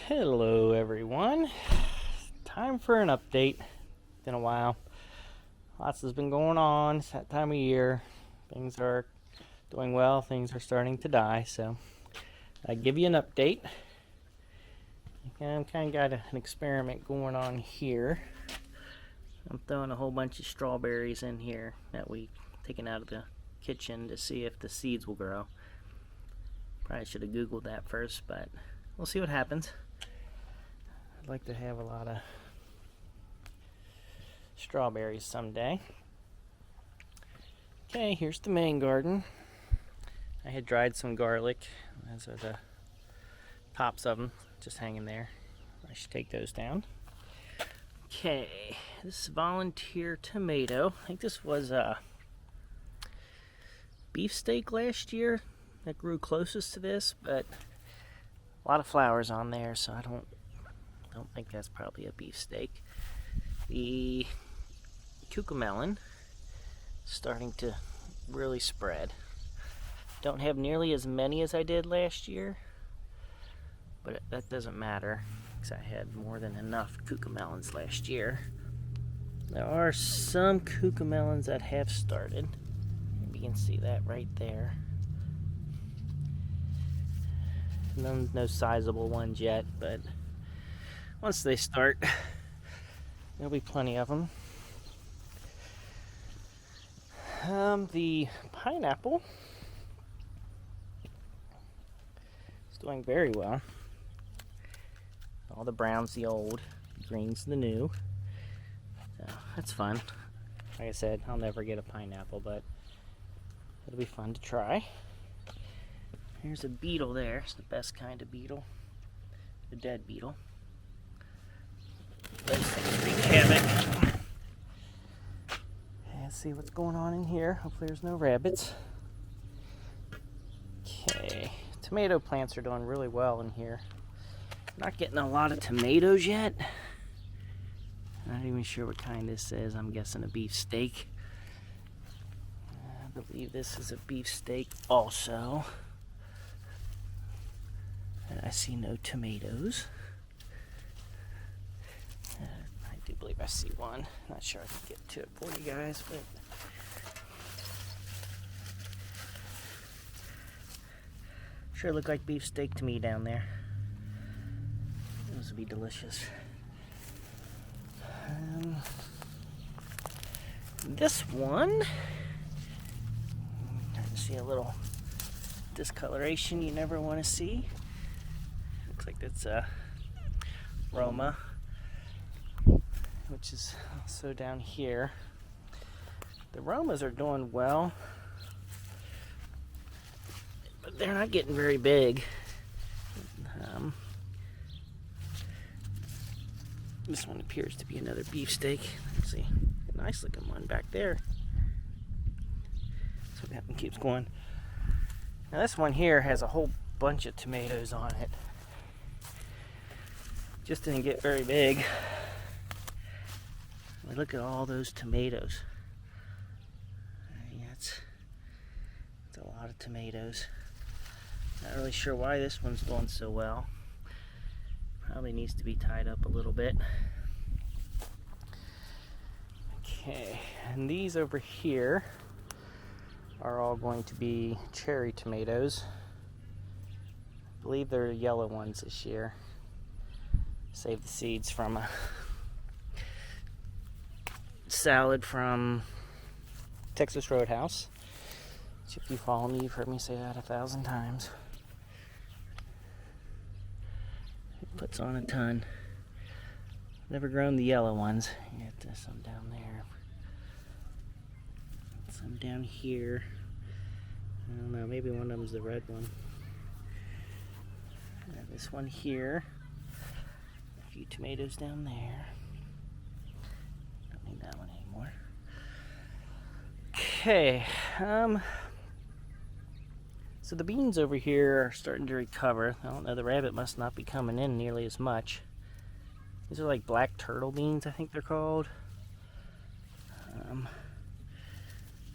Hello everyone. Time for an update. Been a while. Lots has been going on. It's that time of year. Things are doing well. Things are starting to die. So I give you an update. I'm kind of got an experiment going on here. I'm throwing a whole bunch of strawberries in here that we taken out of the kitchen to see if the seeds will grow. Probably should have Googled that first, but we'll see what happens. I'd like to have a lot of strawberries someday. Okay, here's the main garden. I had dried some garlic. Those are the tops of them, just hanging there. I should take those down. Okay, this is volunteer tomato. I think this was a beefsteak last year that grew closest to this, but a lot of flowers on there, so I don't think that's probably a beefsteak. The cucamelon starting to really spread. Don't have nearly as many as I did last year, but that doesn't matter because I had more than enough cucamelons last year. There are some cucamelons that have started. Maybe you can see that right there. No sizable ones yet, but once they start, there'll be plenty of them. The pineapple is doing very well. All the brown's the old, the green's the new. So that's fun. Like I said, I'll never get a pineapple, but it'll be fun to try. Here's a beetle there. It's the best kind of beetle. The dead beetle. Those things wreak havoc. Let's see what's going on in here. Hopefully there's no rabbits. Okay, tomato plants are doing really well in here. Not getting a lot of tomatoes yet. Not even sure what kind this is. I'm guessing a beefsteak. I believe this is a beefsteak also. And I see no tomatoes. I do believe I see one. Not sure I can get to it for you guys, but sure look like beefsteak to me down there. Those would be delicious. This one, trying to see a little discoloration you never want to see. Looks like that's a Roma, which is also down here. The Romas are doing well, but they're not getting very big. This one appears to be another beefsteak. Let's see, a nice looking one back there. So that one keeps going. Now this one here has a whole bunch of tomatoes on it. Just didn't get very big. I mean, look at all those tomatoes. That's a lot of tomatoes. Not really sure why this one's doing so well. Probably needs to be tied up a little bit. Okay, and these over here are all going to be cherry tomatoes. I believe they're yellow ones this year. Save the seeds from a salad from Texas Roadhouse. Which if you follow me, you've heard me say that 1,000 times. It puts on a ton. Never grown the yellow ones. Got some down there. Some down here. I don't know, maybe one of them's the red one. This one here. A few tomatoes down there. Don't need that one anymore. Okay. So the beans over here are starting to recover. I don't know, the rabbit must not be coming in nearly as much. These are like black turtle beans, I think they're called.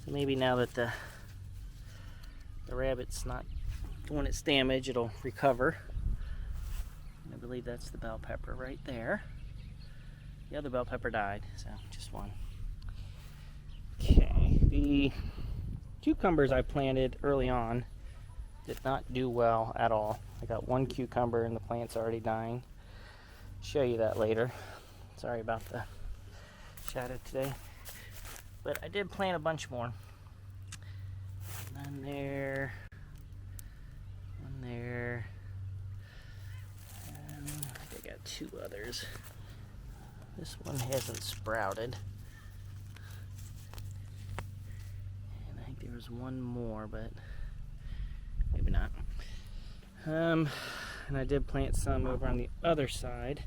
So maybe now that the rabbit's not doing its damage, it'll recover. believe that's the bell pepper right there. The other bell pepper died, so just one. Okay, the cucumbers I planted early on did not do well at all. I got one cucumber and the plant's already dying. Show you that later. Sorry about the shadow today. But I did plant a bunch more. One there. One there. And I think I got two others. This one hasn't sprouted. And I think there was one more, but maybe not. And I did plant some over on the other side.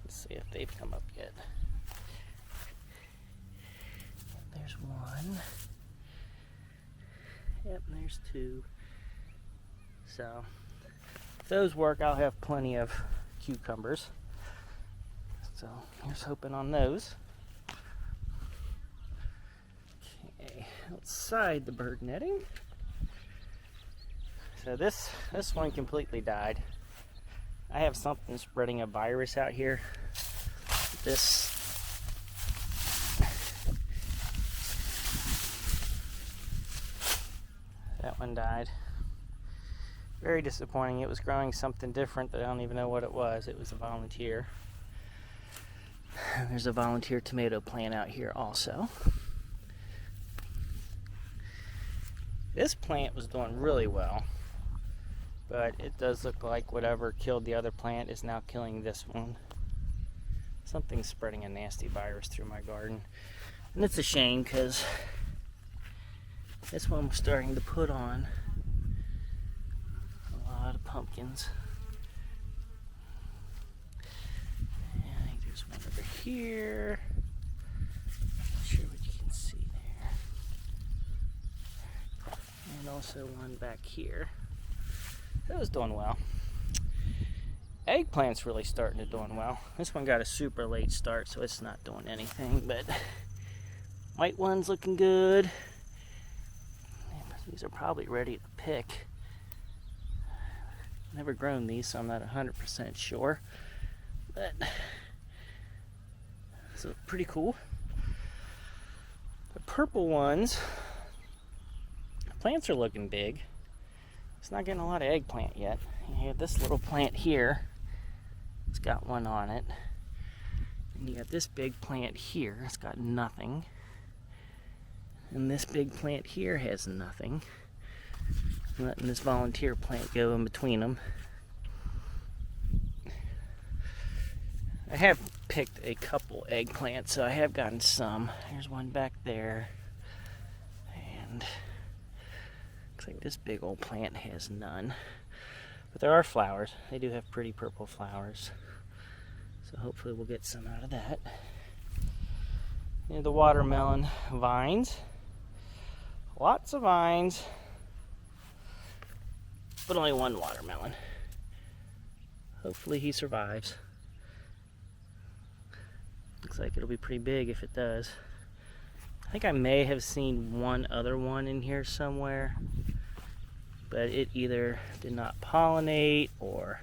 Let's see if they've come up yet. There's one. Yep, there's two. So, if those work, I'll have plenty of cucumbers. So, here's hoping on those. Okay, outside the bird netting. So this one completely died. I have something spreading a virus out here. That one died. Very disappointing. It was growing something different that I don't even know what it was. It was a volunteer. There's a volunteer tomato plant out here also. This plant was doing really well, but it does look like whatever killed the other plant is now killing this one. Something's spreading a nasty virus through my garden. And it's a shame because this one was starting to put on a lot of pumpkins. And I think there's one over here. Not sure what you can see there. And also one back here. That was doing well. Eggplant's really starting to doing well. This one got a super late start, so it's not doing anything, but white one's looking good. These are probably ready to pick. Never grown these, so I'm not 100% sure, but so pretty cool. The purple ones, the plants are looking big. It's not getting a lot of eggplant yet. You have this little plant here. It's got one on it. And you got this big plant here. It's got nothing. And this big plant here has nothing. I'm letting this volunteer plant go in between them. I have picked a couple eggplants, so I have gotten some. There's one back there. And looks like this big old plant has none. But there are flowers. They do have pretty purple flowers. So hopefully we'll get some out of that. And the watermelon vines. Lots of vines. But only one watermelon. Hopefully he survives. Looks like it'll be pretty big if it does. I think I may have seen one other one in here somewhere, but it either did not pollinate or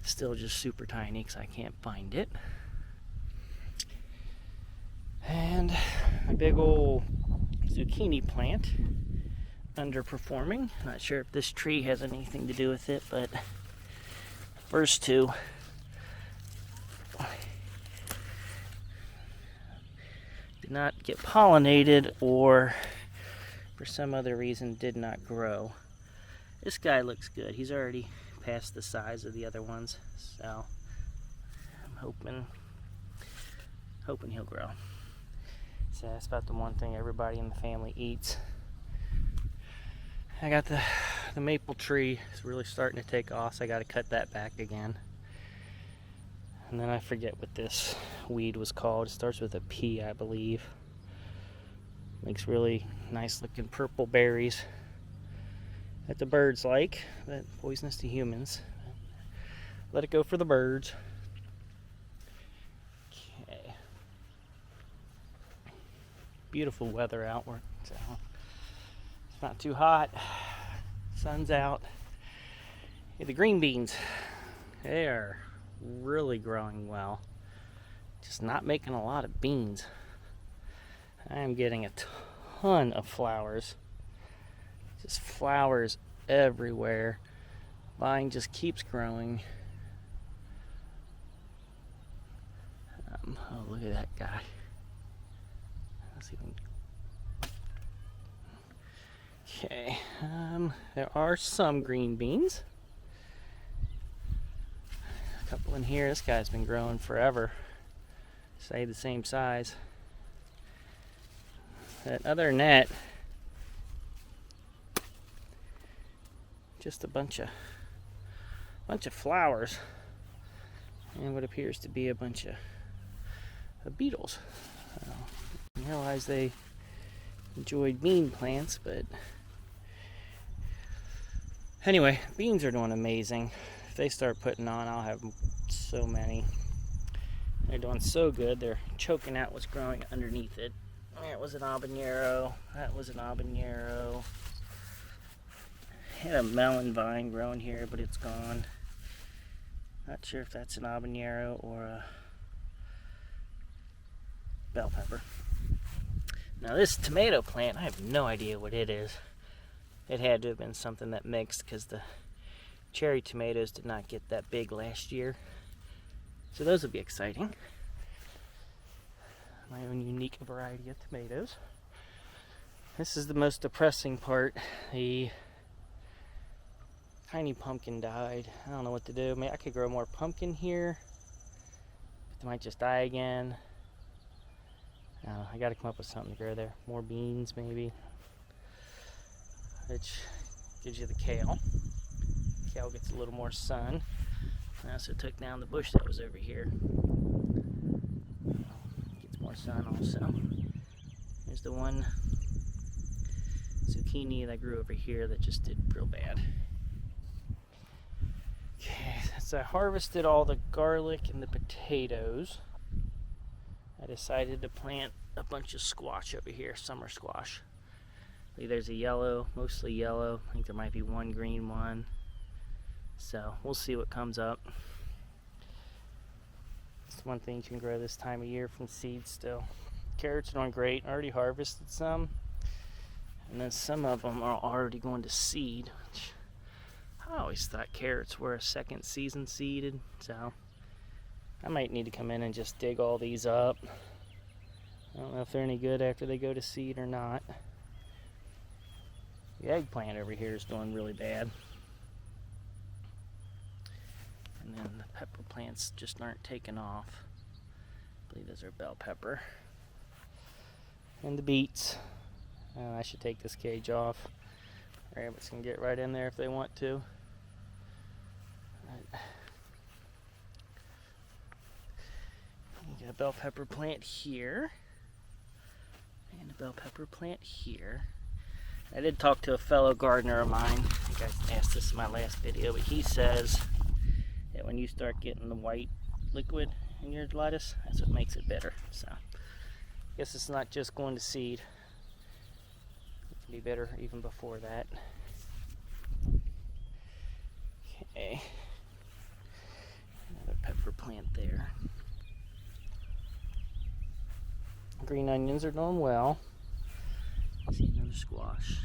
still just super tiny because I can't find it. And a big old zucchini plant, underperforming. Not sure if this tree has anything to do with it, but first two did not get pollinated or for some other reason did not grow. This guy looks good. He's already past the size of the other ones, so I'm hoping he'll grow. So that's about the one thing everybody in the family eats. I got the maple tree. It's really starting to take off, so I got to cut that back again. And then I forget what this weed was called. It starts with a P, I believe. Makes really nice looking purple berries that the birds like, but poisonous to humans. Let it go for the birds. Okay. Beautiful weather out. So it's not too hot. Sun's out. Hey, the green beans, they are really growing well. Just not making a lot of beans. I am getting a ton of flowers. Just flowers everywhere. Vine just keeps growing. Oh, look at that guy. Let's see if we can... Okay, there are some green beans. A couple in here. This guy's been growing forever. Stay the same size. But other than that, just a bunch of flowers and what appears to be a bunch of beetles. I realize they enjoyed bean plants, but anyway, beans are doing amazing. If they start putting on, I'll have so many. They're doing so good. They're choking out what's growing underneath it. That was an habanero. That was an habanero. Had a melon vine growing here, but it's gone. Not sure if that's an habanero or a bell pepper. Now this tomato plant, I have no idea what it is. It had to have been something that mixed, because the cherry tomatoes did not get that big last year. So those will be exciting. My own unique variety of tomatoes. This is the most depressing part. The tiny pumpkin died. I don't know what to do. Maybe I could grow more pumpkin here, but they might just die again. I gotta come up with something to grow there. More beans, maybe. Which gives you the kale. Kale gets a little more sun. I also took down the bush that was over here. Gets more sun also. There's the one zucchini that grew over here that just did real bad. Okay, since I harvested all the garlic and the potatoes, I decided to plant a bunch of squash over here, summer squash. There's a yellow, mostly yellow. I think there might be one green one. So we'll see what comes up. It's one thing you can grow this time of year from seeds still. Carrots are doing great. I already harvested some. And then some of them are already going to seed. Which I always thought carrots were a second season seeded. So I might need to come in and just dig all these up. I don't know if they're any good after they go to seed or not. The eggplant over here is doing really bad. And then the pepper plants just aren't taking off. I believe those are bell pepper. And the beets. I should take this cage off. Rabbits can get right in there if they want to. You got a bell pepper plant here. And a bell pepper plant here. I did talk to a fellow gardener of mine. I think I asked this in my last video, but he says that when you start getting the white liquid in your lettuce, that's what makes it better. So I guess it's not just going to seed. It can be better even before that. Okay. Another pepper plant there. Green onions are doing well. See another squash.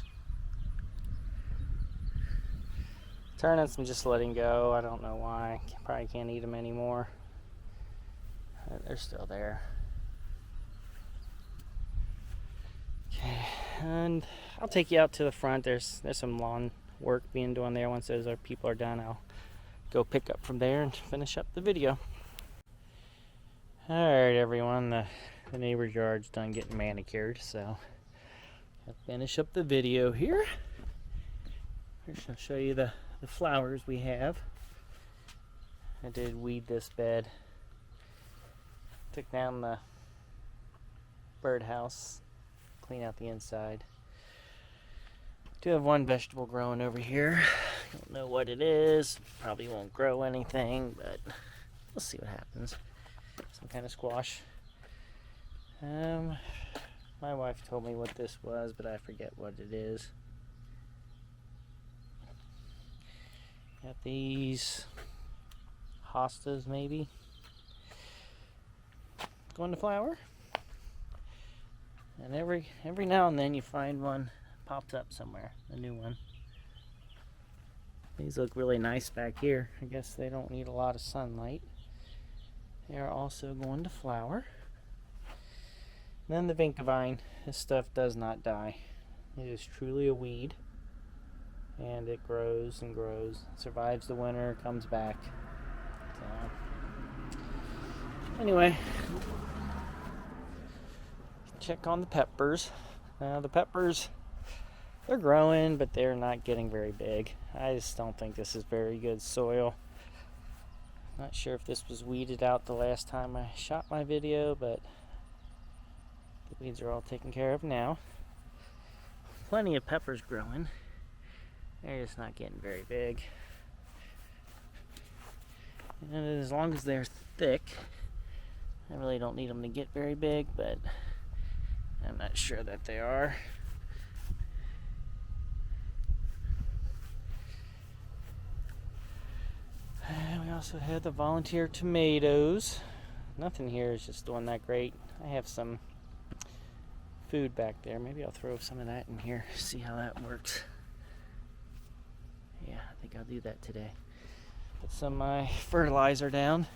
Turnips I'm just letting go. I don't know why. Probably can't eat them anymore. They're still there. Okay, and I'll take you out to the front. There's some lawn work being done there. Once those people are done, I'll go pick up from there and finish up the video. Alright everyone, the neighbor's yard's done getting manicured, so I'll finish up the video here. I'll show you the flowers we have. I did weed this bed. Took down the birdhouse, clean out the inside. Do have one vegetable growing over here. Don't know what it is. Probably won't grow anything, but we'll see what happens. Some kind of squash. My wife told me what this was, but I forget what it is. Got these hostas maybe going to flower. And every now and then you find one pops up somewhere, a new one. These look really nice back here. I guess they don't need a lot of sunlight. They are also going to flower. And then the vinca vine. This stuff does not die. It is truly a weed. And it grows and grows. Survives the winter, comes back. So, anyway, check on the peppers. The peppers, they're growing, but they're not getting very big. I just don't think this is very good soil. Not sure if this was weeded out the last time I shot my video, but the weeds are all taken care of now. Plenty of peppers growing. They're just not getting very big. And as long as they're thick, I really don't need them to get very big, but I'm not sure that they are. And we also have the volunteer tomatoes. Nothing here is just doing that great. I have some food back there. Maybe I'll throw some of that in here, see how that works. Yeah, I think I'll do that today. Put some of my fertilizer down.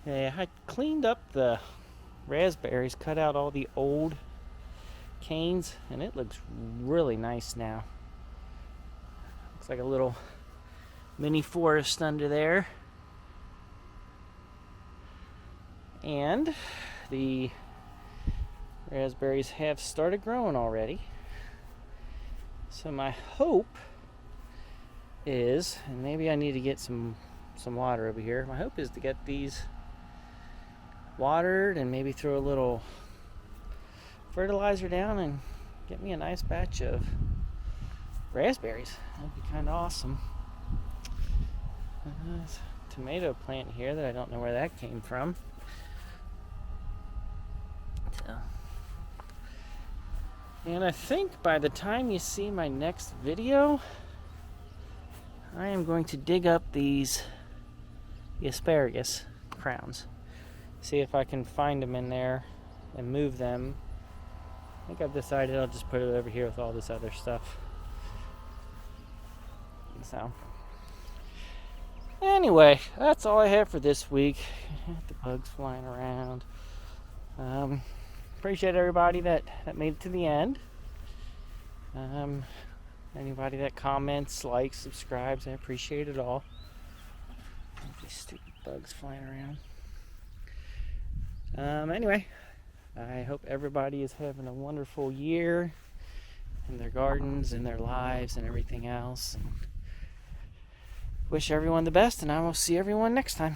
Yeah, I cleaned up the raspberries, cut out all the old canes, and it looks really nice now. Looks like a little mini forest under there. And the raspberries have started growing already. So my hope is, and maybe I need to get some water over here. My hope is to get these watered and maybe throw a little fertilizer down and get me a nice batch of raspberries. That'd be kind of awesome. There's a tomato plant here that I don't know where that came from. So, and I think by the time you see my next video, I am going to dig up the asparagus crowns. See if I can find them in there and move them. I think I've decided I'll just put it over here with all this other stuff. So, anyway, that's all I have for this week. The bugs flying around. Appreciate everybody that made it to the end. Anybody that comments, likes, subscribes, I appreciate it all. These stupid bugs flying around. Anyway, I hope everybody is having a wonderful year in their gardens, in their lives, and everything else. Wish everyone the best, and I will see everyone next time.